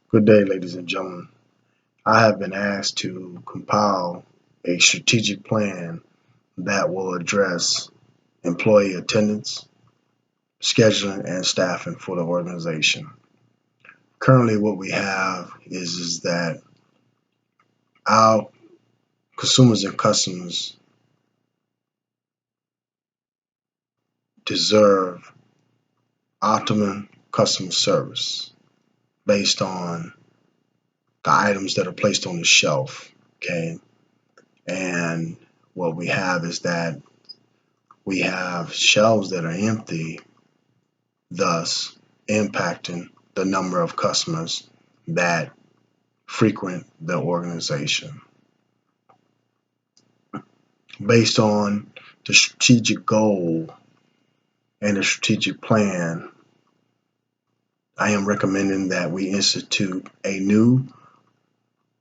Good day, ladies and gentlemen. I have been asked to compile a strategic plan that will address employee attendance, scheduling, and staffing for the organization. Currently, what we have is that our consumers and customers deserve optimum customer service based on the items that are placed on the shelf. Okay. And what we have is that we have shelves that are empty, thus impacting the number of customers that frequent the organization. Based on the strategic goal and the strategic plan, I am recommending that we institute a new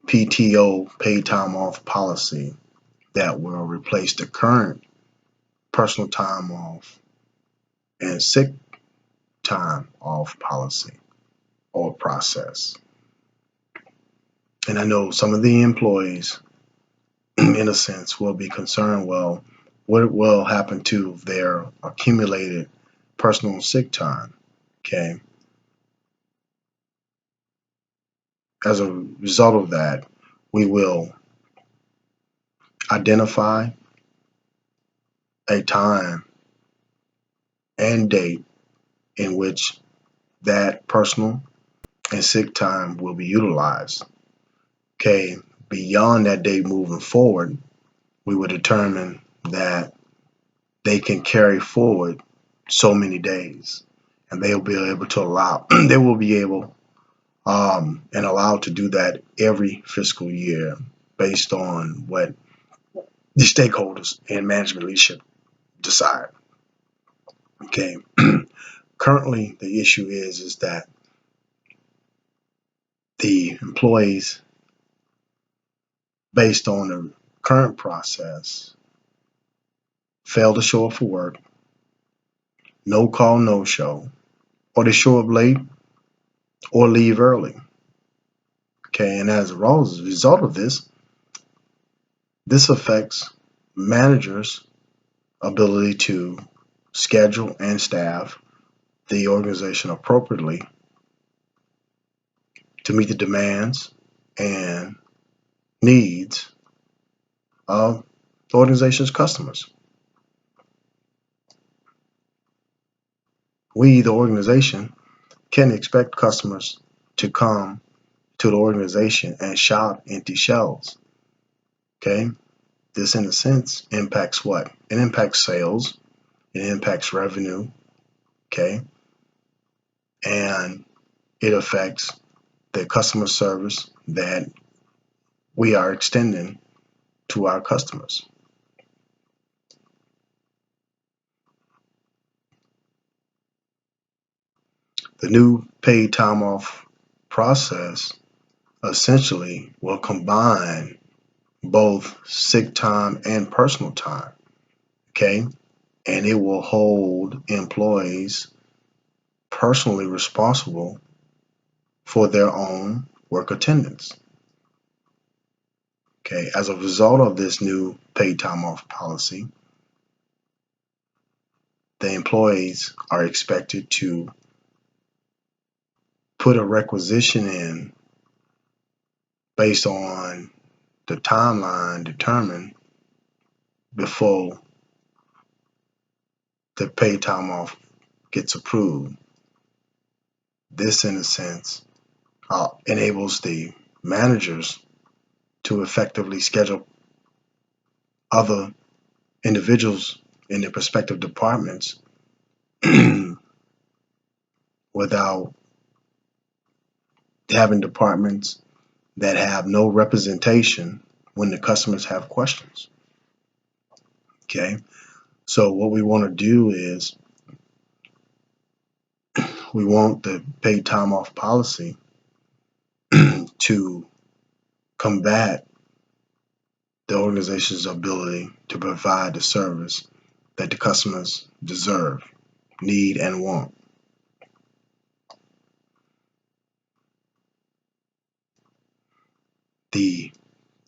PTO, paid time off policy, that will replace the current personal time off and sick time off policy or process. And I know some of the employees, in a sense, will be concerned, well, what will happen to their accumulated personal sick time? Okay. As a result of that, we will identify a time and date in which that personal and sick time will be utilized. Okay. Beyond that date moving forward, we will determine that they can carry forward so many days, and they will be able to allow they will be able and allowed to do that every fiscal year based on what the stakeholders and management leadership decide. Okay. Currently, the issue is that the employees, based on the current process, fail to show up for work, no call, no show, or they show up late or leave early. Okay, and as a result of this affects managers' ability to schedule and staff the organization appropriately to meet the demands and needs of the organization's customers. We, the organization, can expect customers to come to the organization and shop empty shelves. Okay, this in a sense impacts what? It impacts sales, it impacts revenue, okay, and it affects the customer service that we are extending to our customers. The new paid time off process essentially will combine both sick time and personal time, okay? And it will hold employees personally responsible for their own work attendance. Okay, as a result of this new paid time off policy, the employees are expected to put a requisition in based on the timeline determined before the paid time off gets approved. This, in a sense, enables the managers to effectively schedule other individuals in their respective departments without having departments that have no representation when the customers have questions. Okay, so what we want to do is we want the paid time off policy to combat the organization's ability to provide the service that the customers deserve, need, and want. The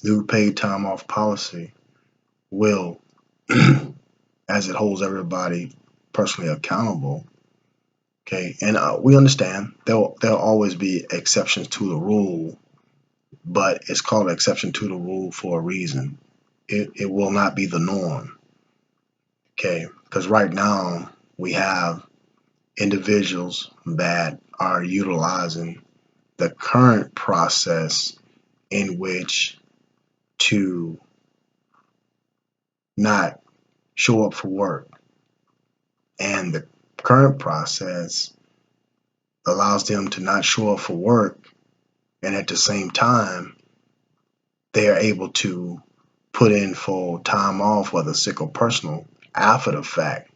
new paid time off policy will, as it holds everybody personally accountable, okay, and we understand there'll always be exceptions to the rule, but it's called an exception to the rule for a reason. It will not be the norm, okay, because right now we have individuals that are utilizing the current process in which to not show up for work. And the current process allows them to not show up for work, and at the same time, they are able to put in full time off, whether sick or personal, after the fact.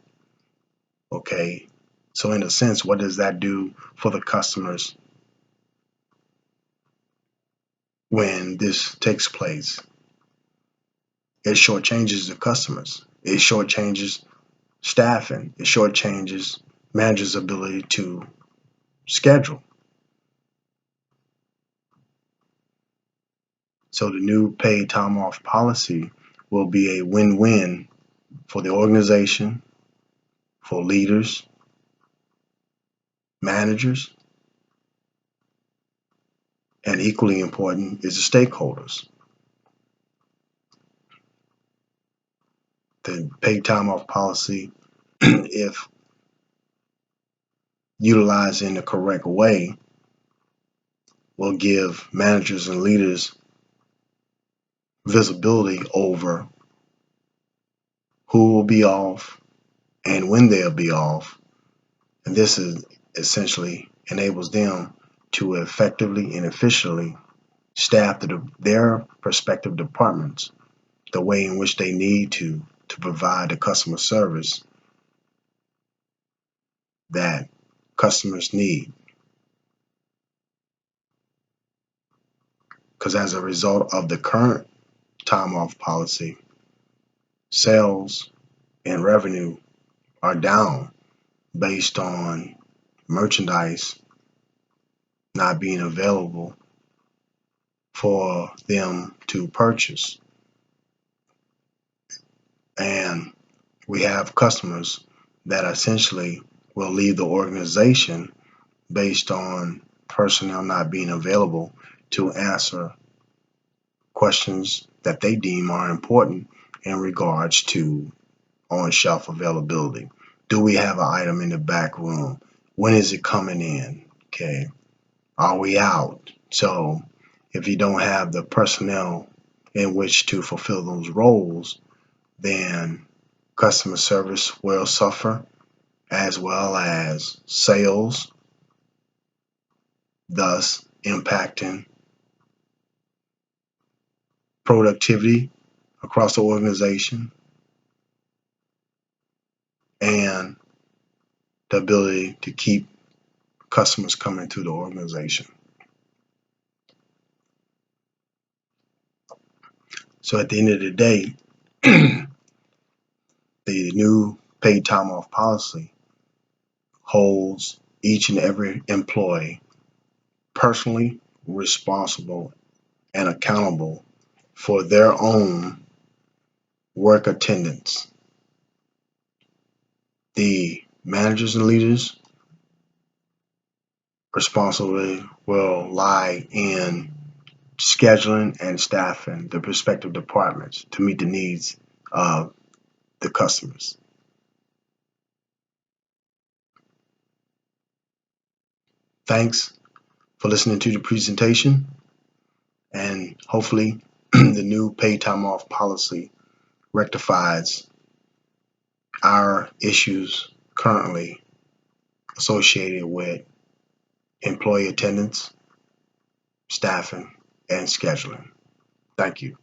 Okay. So, in a sense, what does that do for the customers when this takes place? It shortchanges the customers. It shortchanges staffing. It shortchanges managers' ability to schedule. So the new paid time off policy will be a win-win for the organization, for leaders, managers, and equally important is the stakeholders. The paid time off policy, if utilized in the correct way, will give managers and leaders visibility over who will be off and when they'll be off. And this is essentially enables them to effectively and efficiently staff their respective departments the way in which they need to provide the customer service that customers need. Because as a result of the current time off policy, sales and revenue are down based on merchandise not being available for them to purchase. And we have customers that essentially will leave the organization based on personnel not being available to answer questions that they deem are important in regards to on-shelf availability. Do we have an item in the back room? When is it coming in? Okay. Are we out? So if you don't have the personnel in which to fulfill those roles, then customer service will suffer, as well as sales, thus impacting productivity across the organization and the ability to keep customers coming to the organization. So at the end of the day, the new paid time off policy holds each and every employee personally responsible and accountable for their own work attendance. The managers and leaders' responsibility will lie in scheduling and staffing the respective departments to meet the needs of the customers. Thanks for listening to the presentation, and hopefully the new paid time off policy rectifies our issues currently associated with employee attendance, staffing, and scheduling. Thank you.